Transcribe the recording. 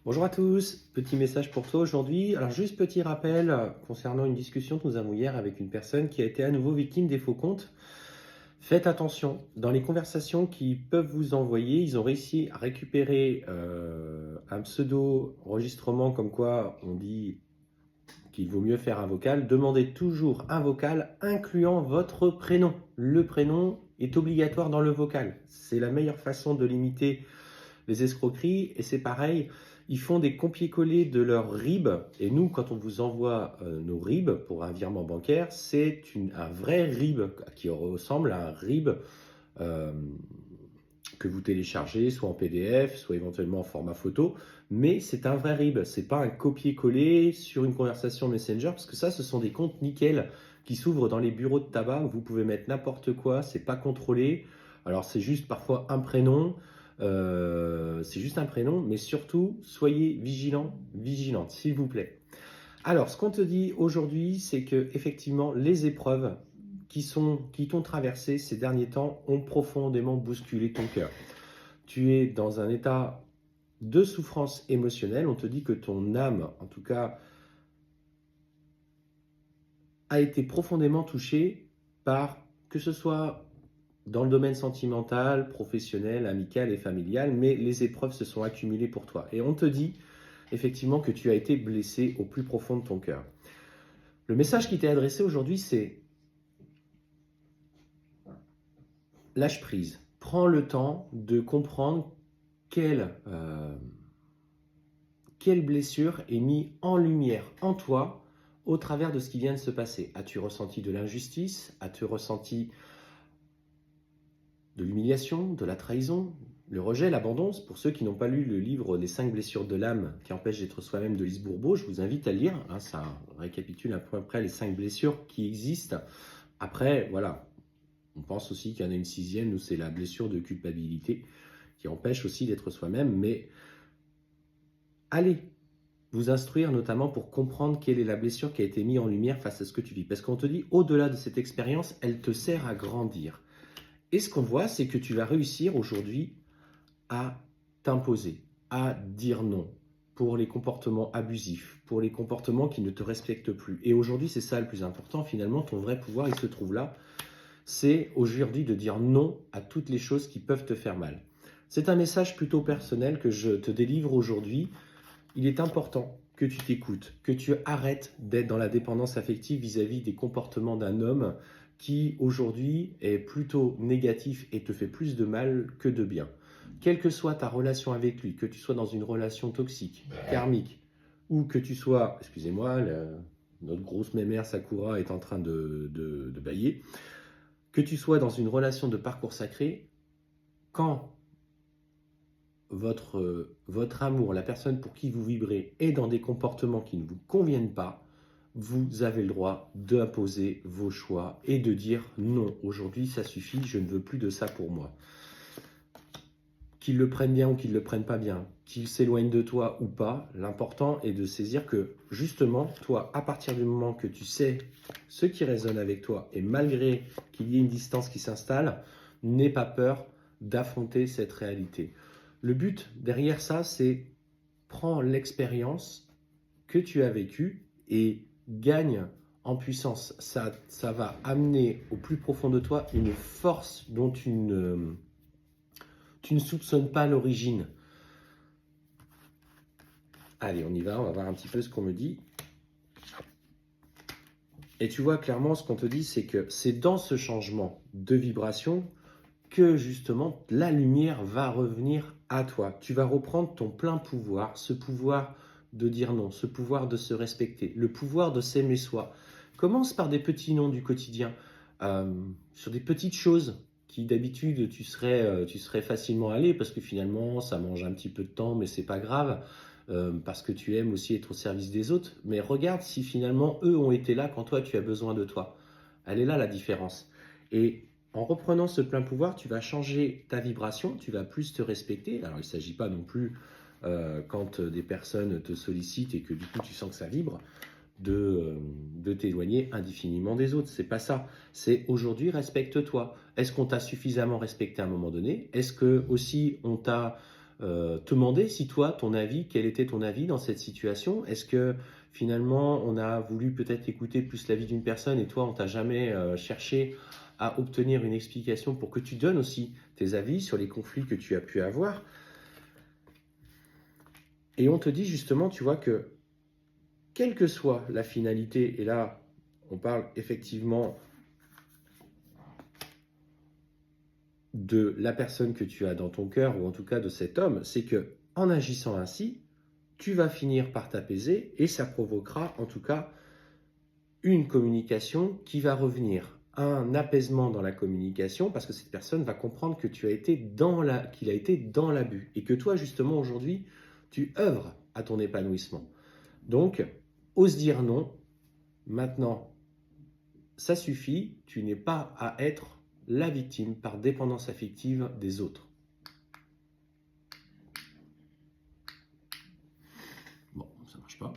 Bonjour à tous, petit message pour toi aujourd'hui. Alors juste petit rappel concernant une discussion que nous avons hier avec une personne qui a été à nouveau victime des faux comptes. Faites attention, dans les conversations qu'ils peuvent vous envoyer, ils ont réussi à récupérer un pseudo-enregistrement comme quoi on dit qu'il vaut mieux faire un vocal. Demandez toujours un vocal incluant votre prénom. Le prénom est obligatoire dans le vocal. C'est la meilleure façon de limiter les escroqueries, et c'est pareil, ils font des copier-coller de leurs RIB, et nous, quand on vous envoie nos RIB pour un virement bancaire, c'est un vrai RIB qui ressemble à un RIB euh, que vous téléchargez, soit en PDF, soit éventuellement en format photo, mais c'est un vrai RIB, c'est pas un copier-coller sur une conversation Messenger, parce que ça, ce sont des comptes nickel qui s'ouvrent dans les bureaux de tabac, où vous pouvez mettre n'importe quoi, c'est pas contrôlé, alors c'est juste parfois un prénom, c'est juste un prénom, mais surtout, soyez vigilants, vigilantes, s'il vous plaît. Alors, ce qu'on te dit aujourd'hui, c'est que effectivement, les épreuves qui t'ont traversé ces derniers temps ont profondément bousculé ton cœur. Tu es dans un état de souffrance émotionnelle. On te dit que ton âme, en tout cas, a été profondément touchée par, que ce soit dans le domaine sentimental, professionnel, amical et familial, mais les épreuves se sont accumulées pour toi. Et on te dit effectivement que tu as été blessé au plus profond de ton cœur. Le message qui t'est adressé aujourd'hui, c'est lâche prise. Prends le temps de comprendre quelle blessure est mise en lumière en toi au travers de ce qui vient de se passer. As-tu ressenti de l'injustice? As-tu ressenti de l'humiliation, de la trahison, le rejet, l'abandon? Pour ceux qui n'ont pas lu le livre Les 5 blessures de l'âme qui empêchent d'être soi-même de Lise Bourbeau, je vous invite à le lire. Ça récapitule un peu après les 5 blessures qui existent. Après, voilà, on pense aussi qu'il y en a une sixième, où c'est la blessure de culpabilité qui empêche aussi d'être soi-même. Mais allez vous instruire notamment pour comprendre quelle est la blessure qui a été mise en lumière face à ce que tu vis. Parce qu'on te dit, au-delà de cette expérience, elle te sert à grandir. Et ce qu'on voit, c'est que tu vas réussir aujourd'hui à t'imposer, à dire non pour les comportements abusifs, pour les comportements qui ne te respectent plus. Et aujourd'hui, c'est ça le plus important. Finalement, ton vrai pouvoir, il se trouve là. C'est aujourd'hui de dire non à toutes les choses qui peuvent te faire mal. C'est un message plutôt personnel que je te délivre aujourd'hui. Il est important que tu t'écoutes, que tu arrêtes d'être dans la dépendance affective vis-à-vis des comportements d'un homme qui aujourd'hui est plutôt négatif et te fait plus de mal que de bien. Quelle que soit ta relation avec lui, que tu sois dans une relation toxique, karmique, ou que tu sois, excusez-moi, notre grosse mémère Sakura est en train de bâiller, que tu sois dans une relation de parcours sacré, quand votre amour, la personne pour qui vous vibrez, est dans des comportements qui ne vous conviennent pas, vous avez le droit d'imposer vos choix et de dire non, aujourd'hui ça suffit, je ne veux plus de ça pour moi. Qu'ils le prennent bien ou qu'ils ne le prennent pas bien, qu'ils s'éloignent de toi ou pas, l'important est de saisir que justement, toi, à partir du moment que tu sais ce qui résonne avec toi, et malgré qu'il y ait une distance qui s'installe, n'aie pas peur d'affronter cette réalité. Le but derrière ça, c'est prends l'expérience que tu as vécue et gagne en puissance. Ça va amener au plus profond de toi une force dont tu ne soupçonnes pas l'origine. Allez, on y va, on va voir un petit peu ce qu'on me dit. Et tu vois clairement ce qu'on te dit, c'est que c'est dans ce changement de vibration que justement la lumière va revenir à toi. Tu vas reprendre ton plein pouvoir, ce pouvoir de dire non, ce pouvoir de se respecter, le pouvoir de s'aimer soi. Commence par des petits noms du quotidien, sur des petites choses qui d'habitude tu serais facilement allé parce que finalement ça mange un petit peu de temps mais c'est pas grave, parce que tu aimes aussi être au service des autres. Mais regarde si finalement eux ont été là quand toi tu as besoin de toi. Elle est là la différence. Et en reprenant ce plein pouvoir, tu vas changer ta vibration, tu vas plus te respecter. Alors il ne s'agit pas non plus, quand des personnes te sollicitent et que du coup tu sens que ça vibre, de t'éloigner indéfiniment des autres. C'est pas ça. C'est aujourd'hui, respecte-toi. Est-ce qu'on t'a suffisamment respecté à un moment donné? Est-ce que aussi on t'a te demander si toi, ton avis, quel était ton avis dans cette situation? Est-ce que finalement, on a voulu peut-être écouter plus l'avis d'une personne et toi, on t'a jamais cherché à obtenir une explication pour que tu donnes aussi tes avis sur les conflits que tu as pu avoir? Et on te dit justement, tu vois, que quelle que soit la finalité, et là, on parle effectivement de la personne que tu as dans ton cœur, ou en tout cas de cet homme, c'est que en agissant ainsi, tu vas finir par t'apaiser et ça provoquera en tout cas une communication qui va revenir, un apaisement dans la communication parce que cette personne va comprendre que tu as été qu'il a été dans l'abus et que toi justement aujourd'hui tu œuvres à ton épanouissement. Donc, ose dire non. Maintenant, ça suffit. Tu n'es pas à être la victime par dépendance affective des autres. Bon, ça marche pas.